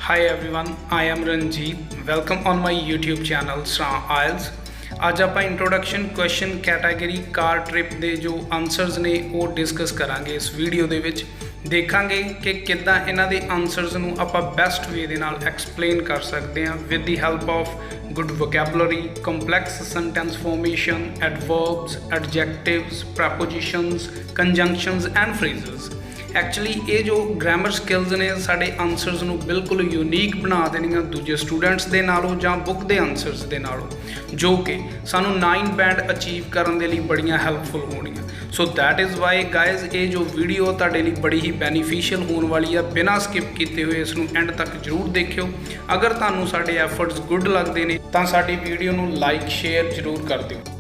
Hi everyone, I am Ranjit. Welcome on my YouTube channel Sran IELTS. आज आप introduction question category car trip के जो answers ने वो डिस्कस करांगे इस वीडियो दे विच देखांगे कि किद्दां इन्हां दे आंसरस नूं आपां बेस्ट वे दे नाल एक्सप्लेन कर सकते हैं with the help of good vocabulary, complex sentence formation, adverbs, adjectives, propositions, conjunctions and phrases. Actually ये जो ग्रामर स्किल्स ने साडे आंसरस नूं बिल्कुल यूनीक बना देनियां दूजे स्टूडेंट्स दे नालों जां बुक दे आंसरस दे नालों जो कि सानू 9 बैंड अचीव करने दे लई बड़ियां हैल्पफुल होणियां। So that is why guys ये जो वीडियो तुहाडे लई बड़ी ही बेनीफिशियल होने वाली है। बिना स्किप कीते हुए इसनूं एंड तक जरूर देखियो। अगर तुहानूं साडे एफर्ट्स गुड लगदे ने तां साडी वीडियो नूं लाइक शेयर जरूर कर दिओ।